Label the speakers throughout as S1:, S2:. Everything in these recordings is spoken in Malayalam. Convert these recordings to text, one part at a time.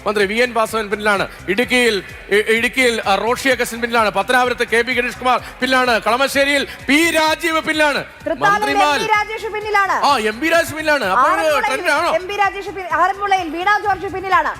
S1: മന്ത്രി വി എൻ വാസവൻ പിന്നിലാണ്. ഇടുക്കിയിൽ റോഷി അഗസ്റ്റിൻ പിന്നിലാണ്. പത്തനാപുരത്ത് കെ പി ഗണേഷ് കുമാർ പിന്നിലാണ്. കളമശ്ശേരിയിൽ പി രാജീവ് പിന്നിലാണ്. മന്ത്രിമാർ എം പി രാജേഷ് പിന്നിലാണ്. അപ്പോൾ ട്രെൻഡാണോ?
S2: ആറന്മുളയിൽ വീണ ജോർജ് പിന്നിലാണ്.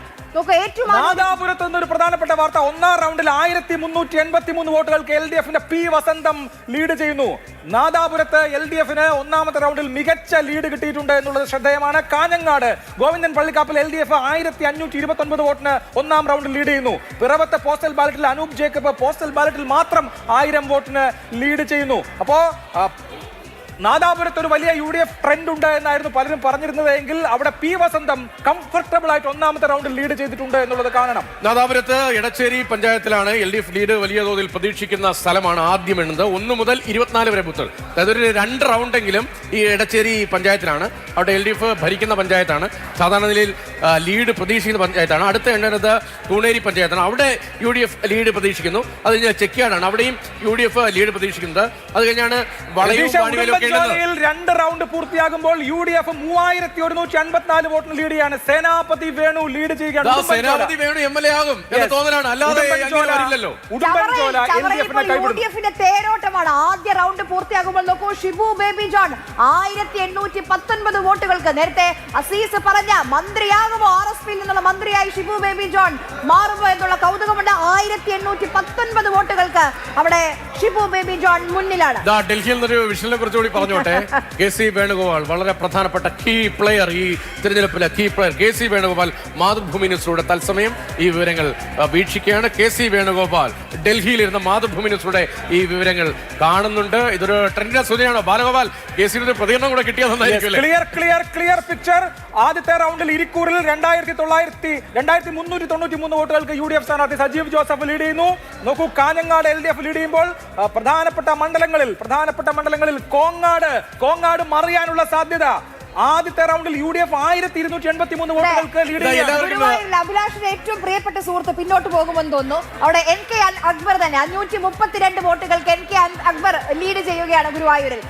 S3: നാദാപുരത്ത് നിന്നൊരു പ്രധാനപ്പെട്ട വാർത്ത. ഒന്നാം റൗണ്ടിൽ 1383 വോട്ടുകൾക്ക് LDF-ന്റെ പി വസന്തം ലീഡ് ചെയ്യുന്നു. നാദാപുരത്ത് LDF-ന് ഒന്നാമത്തെ റൗണ്ടിൽ മികച്ച ലീഡ് കിട്ടിയിട്ടുണ്ട് എന്നുള്ളത് ശ്രദ്ധേയമാണ്. കാഞ്ഞങ്ങാട് ഗോവിന്ദൻ പള്ളിക്കാപ്പിൽ LDF 1529 വോട്ടിന് ഒന്നാം റൗണ്ടിൽ ലീഡ് ചെയ്യുന്നു. പിറവത്തെ പോസ്റ്റൽ ബാലറ്റിൽ അനൂപ് ജേക്കബ് പോസ്റ്റൽ ബാലറ്റിൽ മാത്രം 1000 വോട്ടിന് ലീഡ് ചെയ്യുന്നു. അപ്പോ നാദാപുരത്ത് ഒരു വലിയ UDF ട്രെൻഡ് ഉണ്ട് എന്നായിരുന്നു പലരും പറഞ്ഞിരുന്നതെങ്കിൽ അവിടെ പി വസന്തം കംഫർട്ടബിൾ ആയിട്ട് ഒന്നാമത്തെ റൗണ്ടിൽ ലീഡ് ചെയ്തിട്ടുണ്ട് എന്നുള്ളത് കാണണം.
S1: നാദാപുരത്ത് എടച്ചേരി പഞ്ചായത്തിലാണ് LDF ലീഡ് വലിയ തോതിൽ പ്രതീക്ഷിക്കുന്ന സ്ഥലമാണ് ആദ്യം എണ്ണുന്നത്. 1 മുതൽ 24 വരെ ബൂത്തുകൾ, അതായത് ഒരു 2 റൗണ്ടെങ്കിലും ഈ എടച്ചേരി പഞ്ചായത്തിലാണ്. അവിടെ LDF ഭരിക്കുന്ന പഞ്ചായത്താണ്. സാധാരണ നിലയിൽ ലീഡ് പ്രതീക്ഷിക്കുന്ന പഞ്ചായത്താണ്. അടുത്ത എണ്ണുന്നത് തൂണേരി പഞ്ചായത്താണ്. അവിടെ UDF ലീഡ് പ്രതീക്ഷിക്കുന്നു. അത് കഴിഞ്ഞാൽ ചെക്കിയാടാണ്, അവിടെയും UDF ലീഡ് പ്രതീക്ഷിക്കുന്നത്. അത് കഴിഞ്ഞാണ് വളയും
S3: 2 റൗണ്ട് പൂർത്തിയാകുമ്പോൾ UDF 3154 വോട്ടിന് ലീഡ് ചെയ്യാണ്. സേനാപതി വേണു ലീഡ് ചെയ്യുകയാണ്.
S1: സേനാപതി വേണു MLA ആകും എന്ന തോന്നലാണ്, അല്ലാതെ വരില്ലല്ലോ.
S2: UDF-ന്റെ തേരോട്ടമാണ്. ആദ്യ റൗണ്ട് പൂർത്തിയാകുമ്പോൾ നോക്കൂ, ഷിബു ബേബി ജോൺ 1819 വോട്ടുകൾക്ക്. നേരത്തെ അസീസ് പറഞ്ഞ മന്ത്രിയാകുമോ, RSPയിൽ നിന്നുള്ള മന്ത്രിയായി ഷിബു ബേബി ജോൺ മാറുമോ എന്നുള്ള കൗതുകമുണ്ട്. 1819 വോട്ടുകൾക്ക് അവിടെ ഷിബു ബേബി ജോൺ മുന്നിലാണ്.
S1: ഡൽഹിയിൽ നിന്നൊരു വിഷയത്തിനെ കുറിച്ചുകൂടി പറഞ്ഞോട്ടെ. KC വേണുഗോപാൽ വളരെ പ്രധാനപ്പെട്ട കീ പ്ലെയർ, ഈ തിരഞ്ഞെടുപ്പിലെ key player KC Venugopal Mathrubhumi ന്യൂസിലൂടെ തത്സമയം ഈ വിവരങ്ങൾ വീക്ഷിക്കുകയാണ്. KC വേണുഗോപാൽ ഡൽഹിയിലിരുന്ന മാതൃഭൂമി ന്യൂസിലൂടെ ഈ വിവരങ്ങൾ കാണുന്നുണ്ട്. ഇതൊരു ട്രെൻഡിന്റെ സൂചനയാണോ ബാലഗോപാൽ? KCയുടെ പ്രതികരണം കൂടെ കിട്ടിയതെന്നായിരിക്കും.
S3: Clear picture. ആദ്യത്തെ റൗണ്ടിൽ ഇരിക്കൂറിൽ 2393 വോട്ടുകൾക്ക് UDF സ്ഥാനാർത്ഥി സജീവ് ജോസഫ് ലീഡ് ചെയ്യുന്നു. നോക്കൂ, കാഞ്ഞങ്ങാട് LDF ലീഡ് ചെയ്യുമ്പോൾ പ്രധാനപ്പെട്ട മണ്ഡലങ്ങളിൽ കോങ്ങാട് മറിയാനുള്ള സാധ്യത. ആദ്യത്തെ റൗണ്ടിൽ UDF 1283 വോട്ടുകൾക്ക് ലീഡ് ചെയ്യുന്നു.
S2: അഭിലാഷിന്റെ ഏറ്റവും പ്രിയപ്പെട്ട സുഹൃത്ത് പിന്നോട്ട് പോകുമെന്ന് തോന്നുന്നു. അവിടെ NK അക്ബർ തന്നെ 532 വോട്ടുകൾക്ക് NK അക്ബർ ലീഡ് ചെയ്യുകയാണ് ഗുരുവായൂരിൽ.